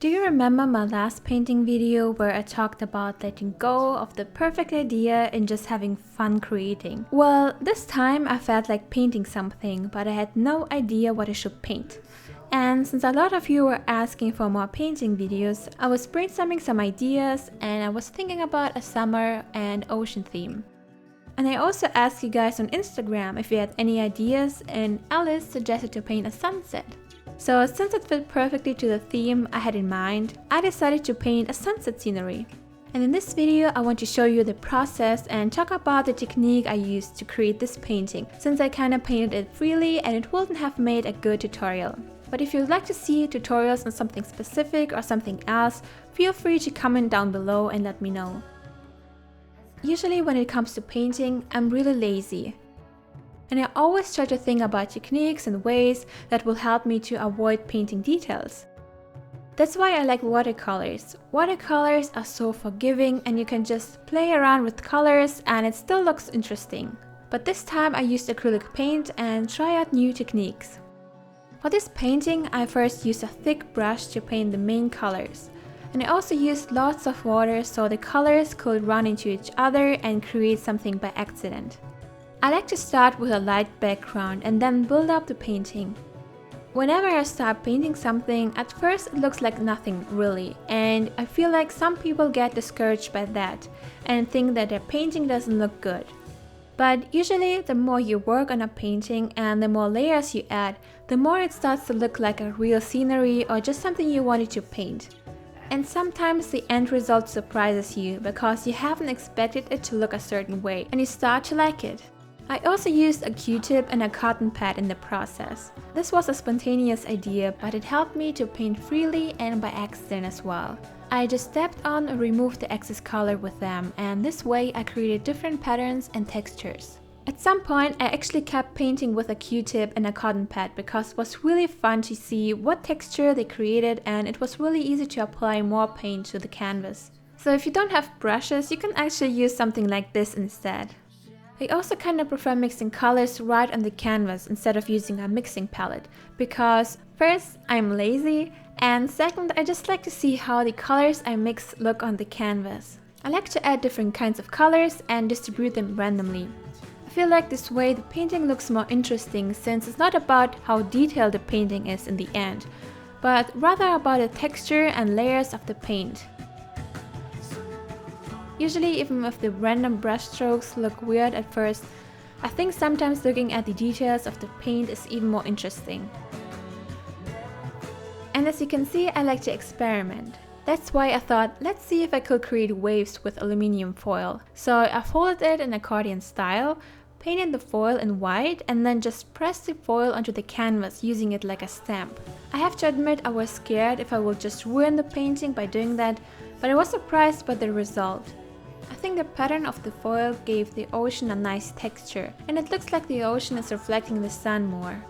Do you remember my last painting video where I talked about letting go of the perfect idea and just having fun creating? Well, this time I felt like painting something, but I had no idea what I should paint. And since a lot of you were asking for more painting videos, I was brainstorming some ideas and I was thinking about a summer and ocean theme. And I also asked you guys on Instagram if you had any ideas, and Alice suggested to paint a sunset. So since it fit perfectly to the theme I had in mind, I decided to paint a sunset scenery. And in this video I want to show you the process and talk about the technique I used to create this painting, since I kinda painted it freely and it wouldn't have made a good tutorial. But if you'd like to see tutorials on something specific or something else, feel free to comment down below and let me know. Usually when it comes to painting, I'm really lazy. And I always try to think about techniques and ways that will help me to avoid painting details. That's why I like watercolors. Watercolors are so forgiving and you can just play around with colors and it still looks interesting. But this time I used acrylic paint and try out new techniques. For this painting, I first used a thick brush to paint the main colors. And I also used lots of water so the colors could run into each other and create something by accident. I like to start with a light background and then build up the painting. Whenever I start painting something, at first it looks like nothing really, and I feel like some people get discouraged by that and think that their painting doesn't look good. But usually the more you work on a painting and the more layers you add, the more it starts to look like a real scenery or just something you wanted to paint. And sometimes the end result surprises you because you haven't expected it to look a certain way and you start to like it. I also used a Q-tip and a cotton pad in the process. This was a spontaneous idea, but it helped me to paint freely and by accident as well. I just stepped on and removed the excess color with them, and this way I created different patterns and textures. At some point I actually kept painting with a Q-tip and a cotton pad because it was really fun to see what texture they created, and it was really easy to apply more paint to the canvas. So if you don't have brushes, you can actually use something like this instead. I also kinda prefer mixing colors right on the canvas instead of using a mixing palette, because first, I'm lazy, and second, I just like to see how the colors I mix look on the canvas. I like to add different kinds of colors and distribute them randomly. I feel like this way the painting looks more interesting, since it's not about how detailed the painting is in the end, but rather about the texture and layers of the paint. Usually, even if the random brush strokes look weird at first, I think sometimes looking at the details of the paint is even more interesting. And as you can see, I like to experiment. That's why I thought, let's see if I could create waves with aluminium foil. So I folded it in accordion style, painted the foil in white, and then just pressed the foil onto the canvas using it like a stamp. I have to admit I was scared if I would just ruin the painting by doing that, but I was surprised by the result. I think the pattern of the foil gave the ocean a nice texture, and it looks like the ocean is reflecting the sun more.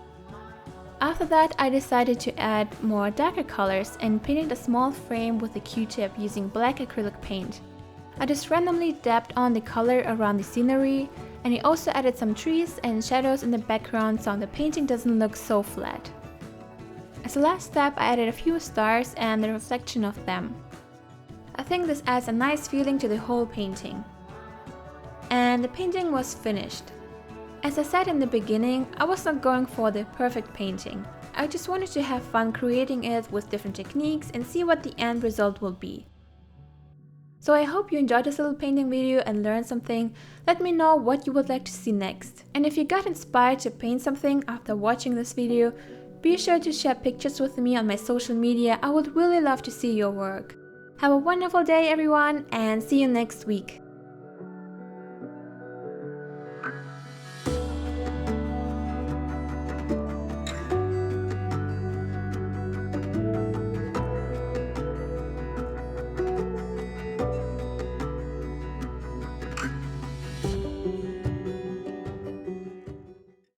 After that, I decided to add more darker colors and painted a small frame with a Q-tip using black acrylic paint. I just randomly dabbed on the color around the scenery, and I also added some trees and shadows in the background so the painting doesn't look so flat. As a last step, I added a few stars and the reflection of them. I think this adds a nice feeling to the whole painting. And the painting was finished. As I said in the beginning, I was not going for the perfect painting. I just wanted to have fun creating it with different techniques and see what the end result will be. So I hope you enjoyed this little painting video and learned something. Let me know what you would like to see next. And if you got inspired to paint something after watching this video, be sure to share pictures with me on my social media. I would really love to see your work. Have a wonderful day everyone, and see you next week.